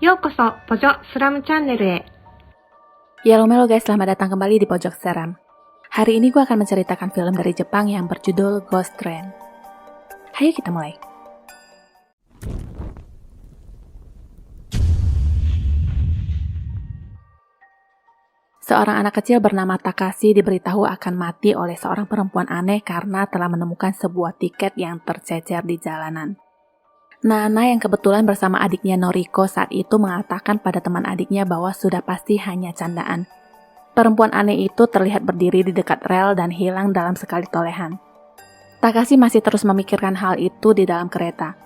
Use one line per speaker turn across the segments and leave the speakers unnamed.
ようこそポジョスラムチャンネルへ。
Yellow guys, selamat datang kembali di Pojok Seram. Hari ini gue akan menceritakan film dari Jepang yang berjudul Ghost Train. Ayo kita mulai. Seorang anak kecil bernama Takashi diberitahu akan mati oleh seorang perempuan aneh karena telah menemukan sebuah tiket yang tercecer di jalanan. Nana yang kebetulan bersama adiknya Noriko saat itu mengatakan pada teman adiknya bahwa sudah pasti hanya candaan. Perempuan aneh itu terlihat berdiri di dekat rel dan hilang dalam sekali tolehan. Takashi masih terus memikirkan hal itu di dalam kereta.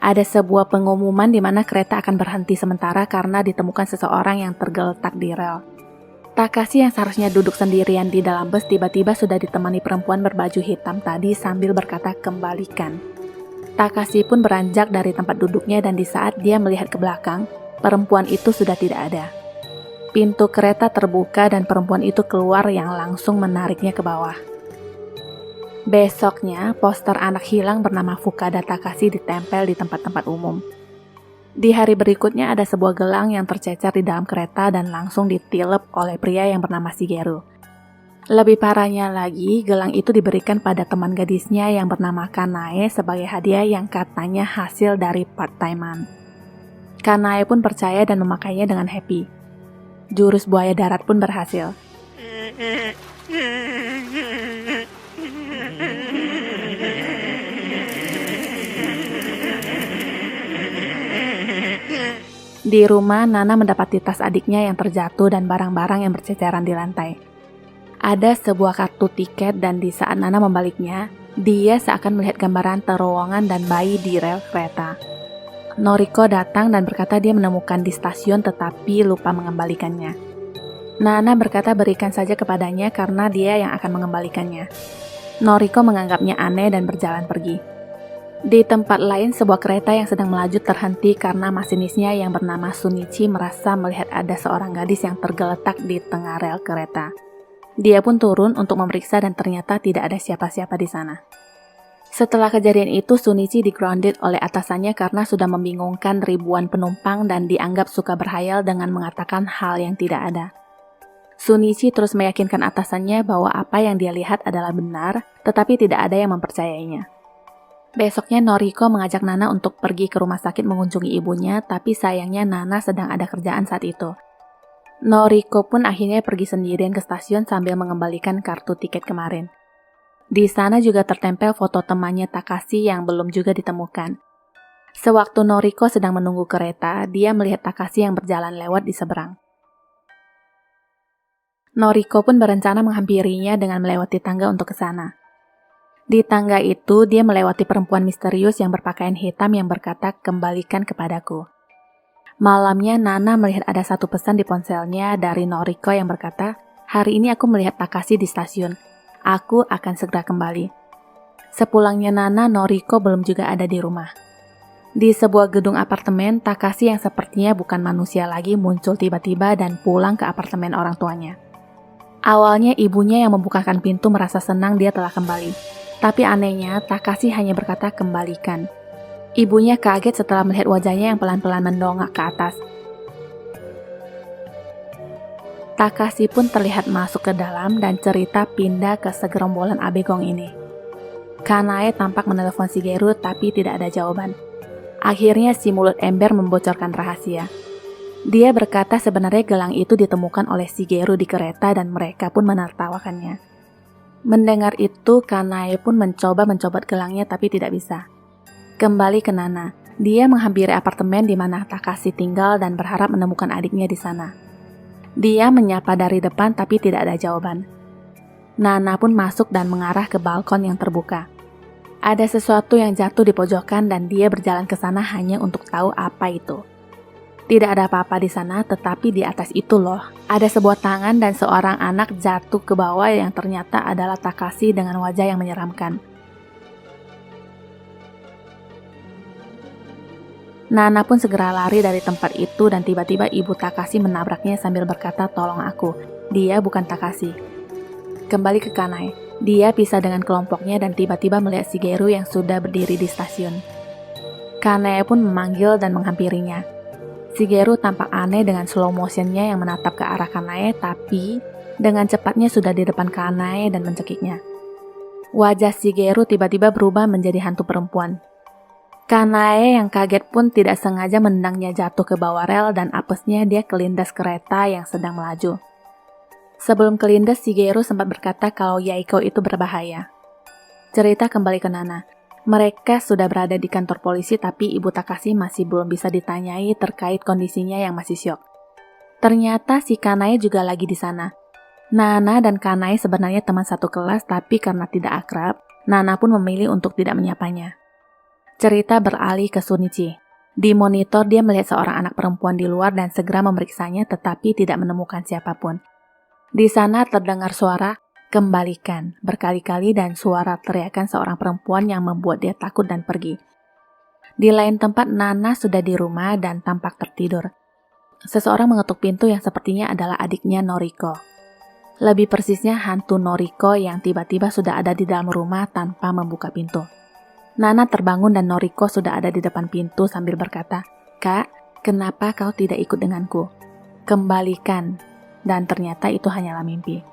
Ada sebuah pengumuman di mana kereta akan berhenti sementara karena ditemukan seseorang yang tergeletak di rel. Takashi yang seharusnya duduk sendirian di dalam bus tiba-tiba sudah ditemani perempuan berbaju hitam tadi sambil berkata kembalikan. Takashi pun beranjak dari tempat duduknya dan di saat dia melihat ke belakang, perempuan itu sudah tidak ada. Pintu kereta terbuka dan perempuan itu keluar yang langsung menariknya ke bawah. Besoknya, poster anak hilang bernama Fukada Takashi ditempel di tempat-tempat umum. Di hari berikutnya ada sebuah gelang yang tercecer di dalam kereta dan langsung ditilep oleh pria yang bernama Shigeru. Lebih parahnya lagi, gelang itu diberikan pada teman gadisnya yang bernama Kanae sebagai hadiah yang katanya hasil dari part-timean. Kanae pun percaya dan memakainya dengan happy. Jurus buaya darat pun berhasil. Di rumah, Nana mendapati tas adiknya yang terjatuh dan barang-barang yang berceceran di lantai. Ada sebuah kartu tiket dan di saat Nana membaliknya, dia seakan melihat gambaran terowongan dan bayi di rel kereta. Noriko datang dan berkata dia menemukan di stasiun tetapi lupa mengembalikannya. Nana berkata berikan saja kepadanya karena dia yang akan mengembalikannya. Noriko menganggapnya aneh dan berjalan pergi. Di tempat lain, sebuah kereta yang sedang melaju terhenti karena masinisnya yang bernama Shunichi merasa melihat ada seorang gadis yang tergeletak di tengah rel kereta. Dia pun turun untuk memeriksa dan ternyata tidak ada siapa-siapa di sana. Setelah kejadian itu, Shunichi di-grounded oleh atasannya karena sudah membingungkan ribuan penumpang dan dianggap suka berhayal dengan mengatakan hal yang tidak ada. Shunichi terus meyakinkan atasannya bahwa apa yang dia lihat adalah benar, tetapi tidak ada yang mempercayainya. Besoknya Noriko mengajak Nana untuk pergi ke rumah sakit mengunjungi ibunya, tapi sayangnya Nana sedang ada kerjaan saat itu. Noriko pun akhirnya pergi sendirian ke stasiun sambil mengembalikan kartu tiket kemarin. Di sana juga tertempel foto temannya Takashi yang belum juga ditemukan. Sewaktu Noriko sedang menunggu kereta, dia melihat Takashi yang berjalan lewat di seberang. Noriko pun berencana menghampirinya dengan melewati tangga untuk ke sana. Di tangga itu, dia melewati perempuan misterius yang berpakaian hitam yang berkata, "Kembalikan kepadaku." Malamnya, Nana melihat ada satu pesan di ponselnya dari Noriko yang berkata, "Hari ini aku melihat Takashi di stasiun. Aku akan segera kembali." Sepulangnya Nana, Noriko belum juga ada di rumah. Di sebuah gedung apartemen, Takashi yang sepertinya bukan manusia lagi muncul tiba-tiba dan pulang ke apartemen orang tuanya. Awalnya ibunya yang membukakan pintu merasa senang dia telah kembali. Tapi anehnya, Takashi hanya berkata kembalikan. Ibunya kaget setelah melihat wajahnya yang pelan-pelan mendongak ke atas. Takashi pun terlihat masuk ke dalam dan cerita pindah ke segerombolan abegong ini. Kanae tampak menelepon Shigeru tapi tidak ada jawaban. Akhirnya si mulut ember membocorkan rahasia. Dia berkata sebenarnya gelang itu ditemukan oleh Shigeru di kereta dan mereka pun menertawakannya. Mendengar itu, Kanae pun mencoba mencopot gelangnya tapi tidak bisa. Kembali ke Nana, dia menghampiri apartemen di mana Takashi tinggal dan berharap menemukan adiknya di sana. Dia menyapa dari depan tapi tidak ada jawaban. Nana pun masuk dan mengarah ke balkon yang terbuka. Ada sesuatu yang jatuh di pojokan dan dia berjalan ke sana hanya untuk tahu apa itu. Tidak ada apa-apa di sana, tetapi di atas itu loh, ada sebuah tangan dan seorang anak jatuh ke bawah yang ternyata adalah Takashi dengan wajah yang menyeramkan. Nana pun segera lari dari tempat itu dan tiba-tiba ibu Takashi menabraknya sambil berkata, "Tolong aku, dia bukan Takashi." Kembali ke Kanae, dia pisah dengan kelompoknya dan tiba-tiba melihat Shigeru yang sudah berdiri di stasiun. Kanae pun memanggil dan menghampirinya. Shigeru tampak aneh dengan slow motionnya yang menatap ke arah Kanae, tapi dengan cepatnya sudah di depan Kanae dan mencekiknya. Wajah Shigeru tiba-tiba berubah menjadi hantu perempuan. Kanae yang kaget pun tidak sengaja menendangnya jatuh ke bawah rel dan apesnya dia kelindas kereta yang sedang melaju. Sebelum kelindas, Shigeru sempat berkata kalau Yaiko itu berbahaya. Cerita kembali ke Nana. Mereka sudah berada di kantor polisi tapi Ibu Takashi masih belum bisa ditanyai terkait kondisinya yang masih syok. Ternyata si Kanae juga lagi di sana. Nana dan Kanae sebenarnya teman satu kelas tapi karena tidak akrab, Nana pun memilih untuk tidak menyapanya. Cerita beralih ke Shunichi. Di monitor dia melihat seorang anak perempuan di luar dan segera memeriksanya tetapi tidak menemukan siapapun. Di sana terdengar suara "kembalikan" berkali-kali dan suara teriakan seorang perempuan yang membuat dia takut dan pergi. Di lain tempat, Nana sudah di rumah dan tampak tertidur. Seseorang mengetuk pintu yang sepertinya adalah adiknya Noriko. Lebih persisnya hantu Noriko yang tiba-tiba sudah ada di dalam rumah tanpa membuka pintu. Nana terbangun dan Noriko sudah ada di depan pintu sambil berkata, "Kak, kenapa kau tidak ikut denganku? Kembalikan." Dan ternyata itu hanyalah mimpi.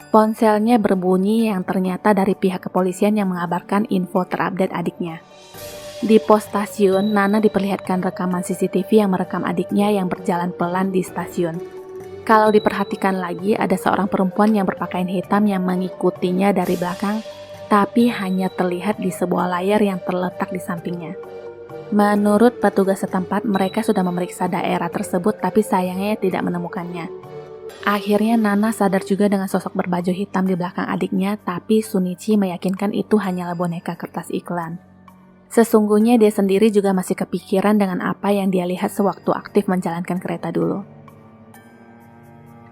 Ponselnya berbunyi yang ternyata dari pihak kepolisian yang mengabarkan info terupdate adiknya. Di pos stasiun, Nana diperlihatkan rekaman CCTV yang merekam adiknya yang berjalan pelan di stasiun. Kalau diperhatikan lagi, ada seorang perempuan yang berpakaian hitam yang mengikutinya dari belakang, tapi hanya terlihat di sebuah layar yang terletak di sampingnya. Menurut petugas setempat, mereka sudah memeriksa daerah tersebut tapi sayangnya tidak menemukannya. Akhirnya Nana sadar juga dengan sosok berbaju hitam di belakang adiknya, tapi Shunichi meyakinkan itu hanyalah boneka kertas iklan. Sesungguhnya dia sendiri juga masih kepikiran dengan apa yang dia lihat sewaktu aktif menjalankan kereta dulu.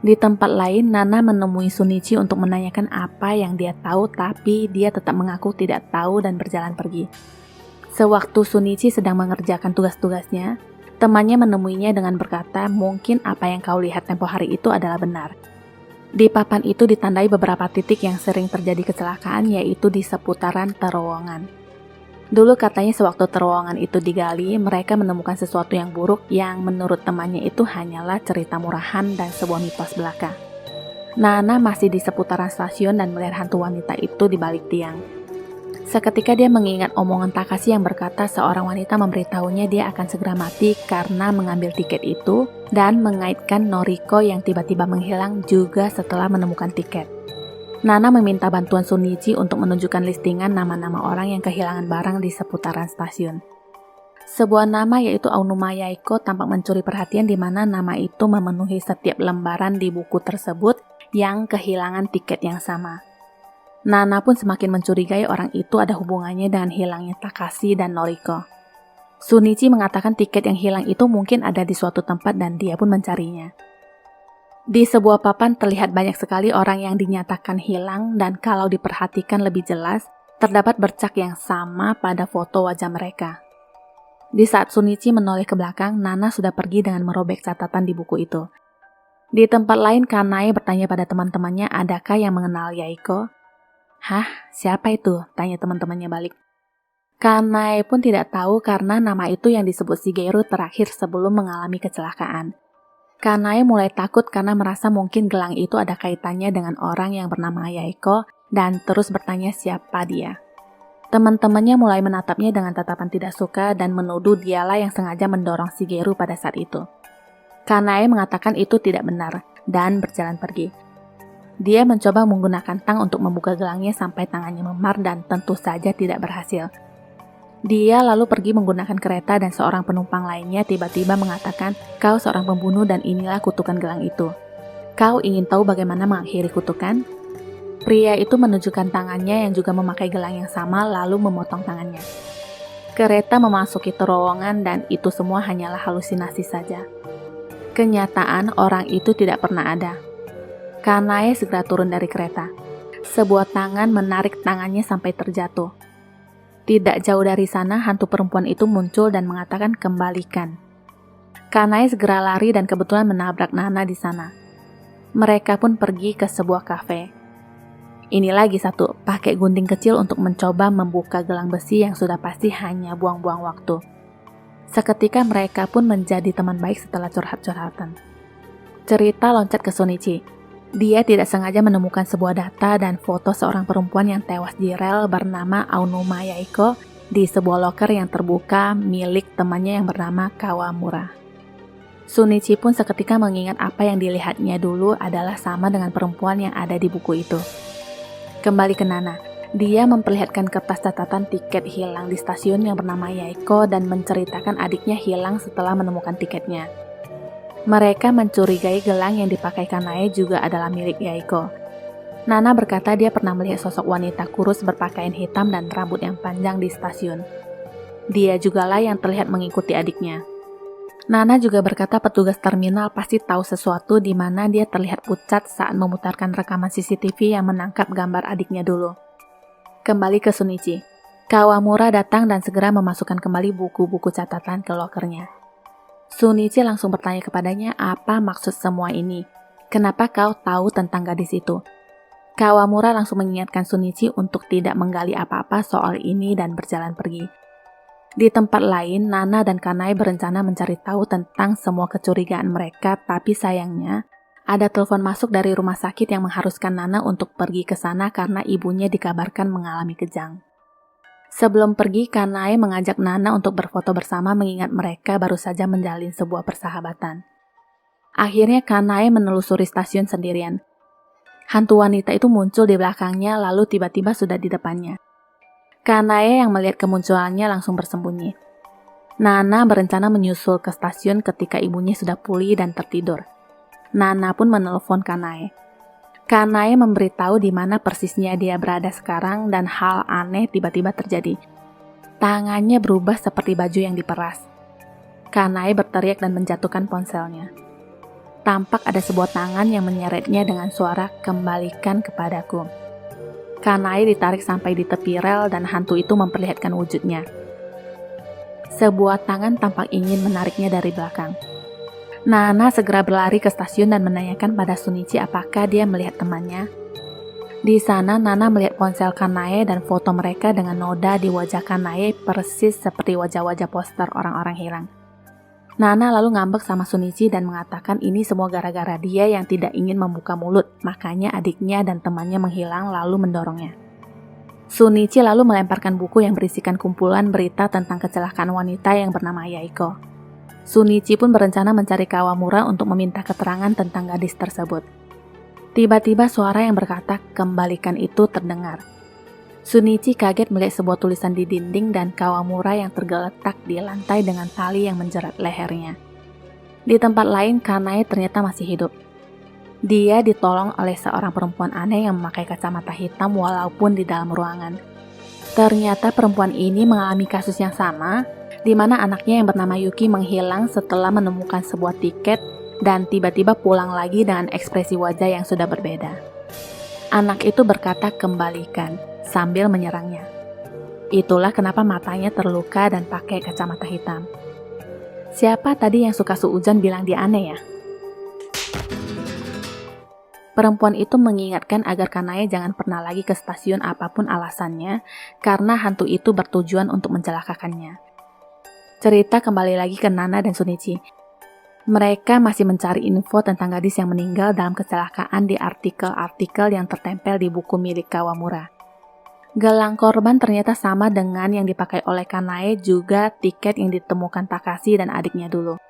Di tempat lain, Nana menemui Shunichi untuk menanyakan apa yang dia tahu, tapi dia tetap mengaku tidak tahu dan berjalan pergi. Sewaktu Shunichi sedang mengerjakan tugas-tugasnya, temannya menemuinya dengan berkata, "Mungkin apa yang kau lihat tempo hari itu adalah benar." Di papan itu ditandai beberapa titik yang sering terjadi kecelakaan, yaitu di seputaran terowongan. Dulu katanya sewaktu terowongan itu digali, mereka menemukan sesuatu yang buruk yang menurut temannya itu hanyalah cerita murahan dan sebuah mitos belaka. Nana masih di seputaran stasiun dan melihat hantu wanita itu di balik tiang. Seketika dia mengingat omongan Takashi yang berkata seorang wanita memberitahunya dia akan segera mati karena mengambil tiket itu dan mengaitkan Noriko yang tiba-tiba menghilang juga setelah menemukan tiket. Nana meminta bantuan Shunichi untuk menunjukkan listingan nama-nama orang yang kehilangan barang di seputaran stasiun. Sebuah nama yaitu Aonuma Yaiko tampak mencuri perhatian di mana nama itu memenuhi setiap lembaran di buku tersebut yang kehilangan tiket yang sama. Nana pun semakin mencurigai orang itu ada hubungannya dengan hilangnya Takashi dan Noriko. Shunichi mengatakan tiket yang hilang itu mungkin ada di suatu tempat dan dia pun mencarinya. Di sebuah papan terlihat banyak sekali orang yang dinyatakan hilang dan kalau diperhatikan lebih jelas, terdapat bercak yang sama pada foto wajah mereka. Di saat Shunichi menoleh ke belakang, Nana sudah pergi dengan merobek catatan di buku itu. Di tempat lain, Kanae bertanya pada teman-temannya adakah yang mengenal Yaiko. "Hah, siapa itu?" tanya teman-temannya balik. Kanae pun tidak tahu karena nama itu yang disebut Shigeru terakhir sebelum mengalami kecelakaan. Kanae mulai takut karena merasa mungkin gelang itu ada kaitannya dengan orang yang bernama Yaiko dan terus bertanya siapa dia. Teman-temannya mulai menatapnya dengan tatapan tidak suka dan menuduh dialah yang sengaja mendorong Shigeru pada saat itu. Kanae mengatakan itu tidak benar dan berjalan pergi. Dia mencoba menggunakan tang untuk membuka gelangnya sampai tangannya memar dan tentu saja tidak berhasil. Dia lalu pergi menggunakan kereta dan seorang penumpang lainnya tiba-tiba mengatakan, "Kau seorang pembunuh dan inilah kutukan gelang itu. Kau ingin tahu bagaimana mengakhiri kutukan?" Pria itu menunjukkan tangannya yang juga memakai gelang yang sama lalu memotong tangannya. Kereta memasuki terowongan dan itu semua hanyalah halusinasi saja. Kenyataan orang itu tidak pernah ada. Kanae segera turun dari kereta. Sebuah tangan menarik tangannya sampai terjatuh. Tidak jauh dari sana, hantu perempuan itu muncul dan mengatakan kembalikan. Kanae segera lari dan kebetulan menabrak Nana di sana. Mereka pun pergi ke sebuah kafe. Ini lagi satu, pakai gunting kecil untuk mencoba membuka gelang besi yang sudah pasti hanya buang-buang waktu. Seketika mereka pun menjadi teman baik setelah curhat-curhatan. Cerita loncat ke Shunichi. Dia tidak sengaja menemukan sebuah data dan foto seorang perempuan yang tewas di rel bernama Aonuma Yaeko di sebuah loker yang terbuka milik temannya yang bernama Kawamura. Shunichi pun seketika mengingat apa yang dilihatnya dulu adalah sama dengan perempuan yang ada di buku itu. Kembali ke Nana, dia memperlihatkan kertas catatan tiket hilang di stasiun yang bernama Yaeko dan menceritakan adiknya hilang setelah menemukan tiketnya. Mereka mencurigai gelang yang dipakai Kanae juga adalah milik Yaeko. Nana berkata dia pernah melihat sosok wanita kurus berpakaian hitam dan rambut yang panjang di stasiun. Dia jugalah yang terlihat mengikuti adiknya. Nana juga berkata petugas terminal pasti tahu sesuatu di mana dia terlihat pucat saat memutarkan rekaman CCTV yang menangkap gambar adiknya dulu. Kembali ke Shunichi. Kawamura datang dan segera memasukkan kembali buku-buku catatan ke lokernya. Shunichi langsung bertanya kepadanya apa maksud semua ini. Kenapa kau tahu tentang gadis itu? Kawamura langsung mengingatkan Shunichi untuk tidak menggali apa-apa soal ini dan berjalan pergi. Di tempat lain, Nana dan Kanae berencana mencari tahu tentang semua kecurigaan mereka, tapi sayangnya ada telepon masuk dari rumah sakit yang mengharuskan Nana untuk pergi ke sana karena ibunya dikabarkan mengalami kejang. Sebelum pergi, Kanae mengajak Nana untuk berfoto bersama mengingat mereka baru saja menjalin sebuah persahabatan. Akhirnya Kanae menelusuri stasiun sendirian. Hantu wanita itu muncul di belakangnya lalu tiba-tiba sudah di depannya. Kanae yang melihat kemunculannya langsung bersembunyi. Nana berencana menyusul ke stasiun ketika ibunya sudah pulih dan tertidur. Nana pun menelpon Kanae. Kanae memberitahu di mana persisnya dia berada sekarang dan hal aneh tiba-tiba terjadi. Tangannya berubah seperti baju yang diperas. Kanae berteriak dan menjatuhkan ponselnya. Tampak ada sebuah tangan yang menyeretnya dengan suara "kembalikan kepadaku". Kanae ditarik sampai di tepi rel dan hantu itu memperlihatkan wujudnya. Sebuah tangan tampak ingin menariknya dari belakang. Nana segera berlari ke stasiun dan menanyakan pada Shunichi apakah dia melihat temannya. Di sana Nana melihat ponsel Kanae dan foto mereka dengan noda di wajah Kanae persis seperti wajah-wajah poster orang-orang hilang. Nana lalu ngambek sama Shunichi dan mengatakan ini semua gara-gara dia yang tidak ingin membuka mulut, makanya adiknya dan temannya menghilang lalu mendorongnya. Shunichi lalu melemparkan buku yang berisikan kumpulan berita tentang kecelakaan wanita yang bernama Yaeko. Shunichi pun berencana mencari Kawamura untuk meminta keterangan tentang gadis tersebut. Tiba-tiba suara yang berkata "kembalikan" itu terdengar. Shunichi kaget melihat sebuah tulisan di dinding dan Kawamura yang tergeletak di lantai dengan tali yang menjerat lehernya. Di tempat lain, Kanae ternyata masih hidup. Dia ditolong oleh seorang perempuan aneh yang memakai kacamata hitam walaupun di dalam ruangan. Ternyata perempuan ini mengalami kasus yang sama, di mana anaknya yang bernama Yuki menghilang setelah menemukan sebuah tiket dan tiba-tiba pulang lagi dengan ekspresi wajah yang sudah berbeda. Anak itu berkata "kembalikan" sambil menyerangnya. Itulah kenapa matanya terluka dan pakai kacamata hitam. Siapa tadi yang suka suudzon bilang dia aneh ya? Perempuan itu mengingatkan agar Kanae jangan pernah lagi ke stasiun apapun alasannya, karena hantu itu bertujuan untuk mencelakakannya. Cerita kembali lagi ke Nana dan Shunichi. Mereka masih mencari info tentang gadis yang meninggal dalam kecelakaan di artikel-artikel yang tertempel di buku milik Kawamura. Gelang korban ternyata sama dengan yang dipakai oleh Kanae, juga tiket yang ditemukan Takashi dan adiknya dulu.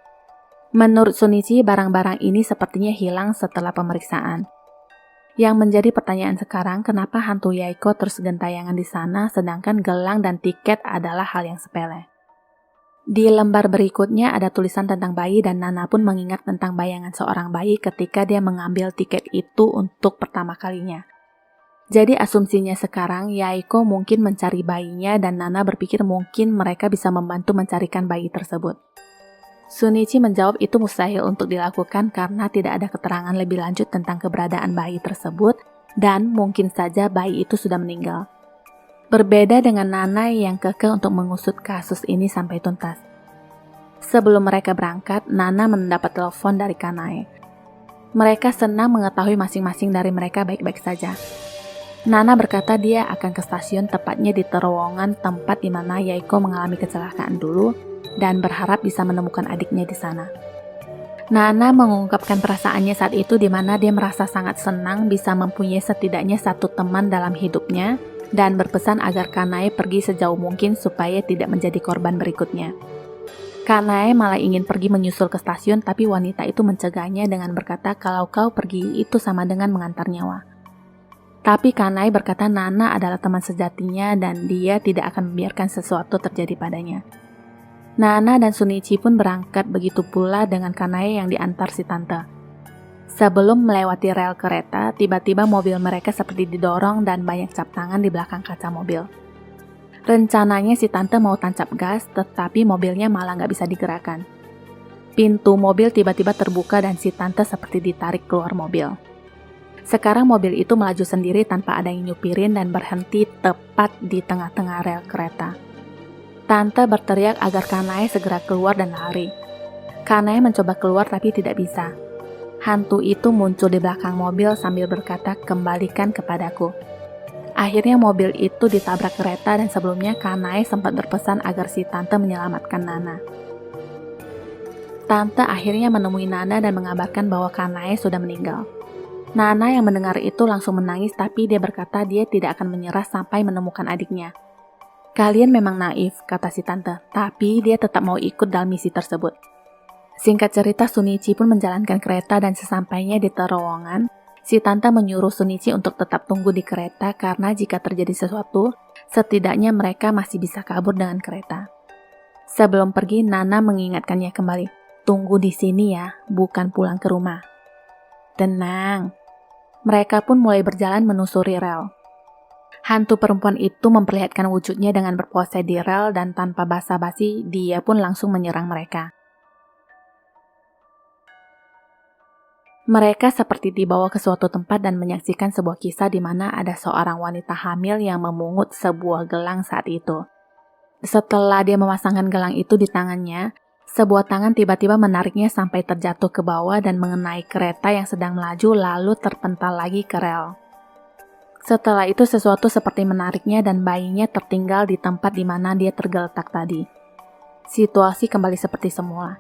Menurut Shunichi, barang-barang ini sepertinya hilang setelah pemeriksaan. Yang menjadi pertanyaan sekarang, kenapa hantu Yaeko terus gentayangan di sana sedangkan gelang dan tiket adalah hal yang sepele. Di lembar berikutnya ada tulisan tentang bayi dan Nana pun mengingat tentang bayangan seorang bayi ketika dia mengambil tiket itu untuk pertama kalinya. Jadi asumsinya sekarang Yaeko mungkin mencari bayinya dan Nana berpikir mungkin mereka bisa membantu mencarikan bayi tersebut. Shunichi menjawab itu mustahil untuk dilakukan karena tidak ada keterangan lebih lanjut tentang keberadaan bayi tersebut dan mungkin saja bayi itu sudah meninggal. Berbeda dengan Nana yang kekeh untuk mengusut kasus ini sampai tuntas. Sebelum mereka berangkat, Nana mendapat telepon dari Kanae. Mereka senang mengetahui masing-masing dari mereka baik-baik saja. Nana berkata dia akan ke stasiun tepatnya di terowongan tempat di mana Yaeko mengalami kecelakaan dulu, dan berharap bisa menemukan adiknya di sana. Nana mengungkapkan perasaannya saat itu di mana dia merasa sangat senang bisa mempunyai setidaknya satu teman dalam hidupnya dan berpesan agar Kanae pergi sejauh mungkin supaya tidak menjadi korban berikutnya. Kanae malah ingin pergi menyusul ke stasiun tapi wanita itu mencegahnya dengan berkata kalau kau pergi itu sama dengan mengantar nyawa. Tapi Kanae berkata Nana adalah teman sejatinya dan dia tidak akan membiarkan sesuatu terjadi padanya. Nana dan Shunichi pun berangkat begitu pula dengan Kanae yang diantar si tante. Sebelum melewati rel kereta, tiba-tiba mobil mereka seperti didorong dan banyak cap tangan di belakang kaca mobil. Rencananya si tante mau tancap gas, tetapi mobilnya malah nggak bisa digerakkan. Pintu mobil tiba-tiba terbuka dan si tante seperti ditarik keluar mobil. Sekarang mobil itu melaju sendiri tanpa ada yang nyupirin dan berhenti tepat di tengah-tengah rel kereta. Tante berteriak agar Kanae segera keluar dan lari. Kanae mencoba keluar tapi tidak bisa. Hantu itu muncul di belakang mobil sambil berkata, "Kembalikan kepadaku." Akhirnya mobil itu ditabrak kereta dan sebelumnya Kanae sempat berpesan agar si tante menyelamatkan Nana. Tante akhirnya menemui Nana dan mengabarkan bahwa Kanae sudah meninggal. Nana yang mendengar itu langsung menangis tapi dia berkata dia tidak akan menyerah sampai menemukan adiknya. Kalian memang naif, kata si tante, tapi dia tetap mau ikut dalam misi tersebut. Singkat cerita, Shunichi pun menjalankan kereta dan sesampainya di terowongan, si tante menyuruh Shunichi untuk tetap tunggu di kereta karena jika terjadi sesuatu, setidaknya mereka masih bisa kabur dengan kereta. Sebelum pergi, Nana mengingatkannya kembali, tunggu di sini ya, bukan pulang ke rumah. Tenang. Mereka pun mulai berjalan menusuri rel. Hantu perempuan itu memperlihatkan wujudnya dengan berpose di rel dan tanpa basa-basi, dia pun langsung menyerang mereka. Mereka seperti dibawa ke suatu tempat dan menyaksikan sebuah kisah di mana ada seorang wanita hamil yang memungut sebuah gelang saat itu. Setelah dia memasangkan gelang itu di tangannya, sebuah tangan tiba-tiba menariknya sampai terjatuh ke bawah dan mengenai kereta yang sedang melaju lalu terpental lagi ke rel. Setelah itu sesuatu seperti menariknya dan bayinya tertinggal di tempat di mana dia tergeletak tadi. Situasi kembali seperti semula.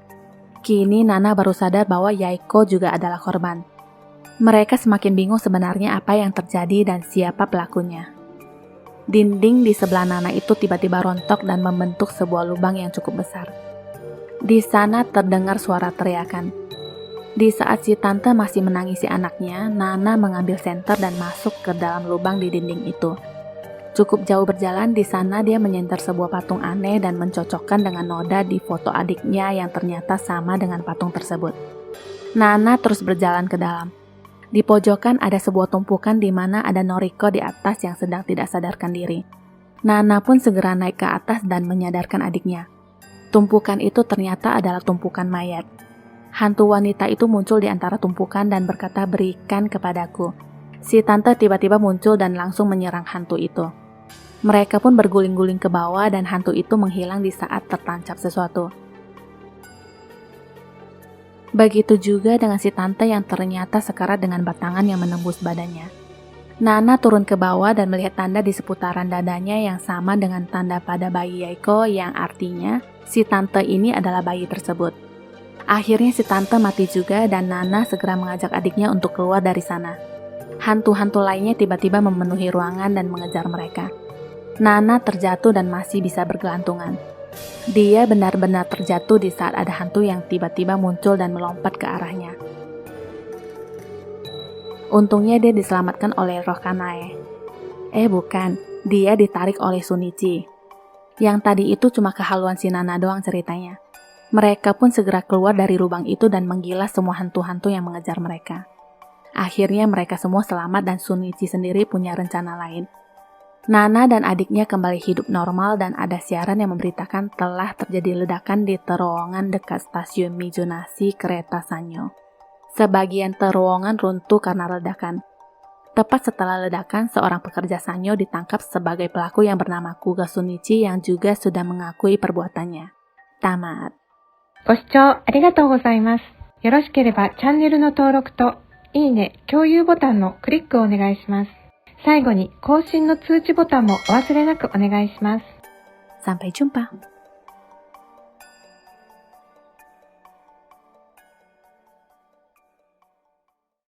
Kini Nana baru sadar bahwa Yaiko juga adalah korban. Mereka semakin bingung sebenarnya apa yang terjadi dan siapa pelakunya. Dinding di sebelah Nana itu tiba-tiba rontok dan membentuk sebuah lubang yang cukup besar. Di sana terdengar suara teriakan. Di saat si tante masih menangisi anaknya, Nana mengambil senter dan masuk ke dalam lubang di dinding itu. Cukup jauh berjalan, di sana dia menyenter sebuah patung aneh dan mencocokkan dengan noda di foto adiknya yang ternyata sama dengan patung tersebut. Nana terus berjalan ke dalam. Di pojokan ada sebuah tumpukan di mana ada Noriko di atas yang sedang tidak sadarkan diri. Nana pun segera naik ke atas dan menyadarkan adiknya. Tumpukan itu ternyata adalah tumpukan mayat. Hantu wanita itu muncul di antara tumpukan dan berkata, "Berikan kepadaku." Si tante tiba-tiba muncul dan langsung menyerang hantu itu. Mereka pun berguling-guling ke bawah dan hantu itu menghilang di saat tertancap sesuatu. Begitu juga dengan si tante yang ternyata sekarat dengan batangan yang menembus badannya. Nana turun ke bawah dan melihat tanda di seputaran dadanya yang sama dengan tanda pada bayi Yaiko yang artinya si tante ini adalah bayi tersebut. Akhirnya si tante mati juga dan Nana segera mengajak adiknya untuk keluar dari sana. Hantu-hantu lainnya tiba-tiba memenuhi ruangan dan mengejar mereka. Nana terjatuh dan masih bisa bergelantungan. Dia benar-benar terjatuh di saat ada hantu yang tiba-tiba muncul dan melompat ke arahnya. Untungnya dia diselamatkan oleh roh Kanae. Bukan, dia ditarik oleh Shunichi. Yang tadi itu cuma kehaluan si Nana doang ceritanya. Mereka pun segera keluar dari lubang itu dan menggilas semua hantu-hantu yang mengejar mereka. Akhirnya mereka semua selamat dan Shunichi sendiri punya rencana lain. Nana dan adiknya kembali hidup normal dan ada siaran yang memberitakan telah terjadi ledakan di terowongan dekat stasiun Mizunashi kereta Sanyo. Sebagian terowongan runtuh karena ledakan. Tepat setelah ledakan, seorang pekerja Sanyo ditangkap sebagai pelaku yang bernama Kuga Shunichi yang juga sudah mengakui perbuatannya. Tamat.
ご視聴ありがとうございます。よろしければチャンネルの登録といいね、共有ボタンのクリックをお願いします。最後に更新の通知ボタンもお忘れなくお願いします。
Sampai jumpa.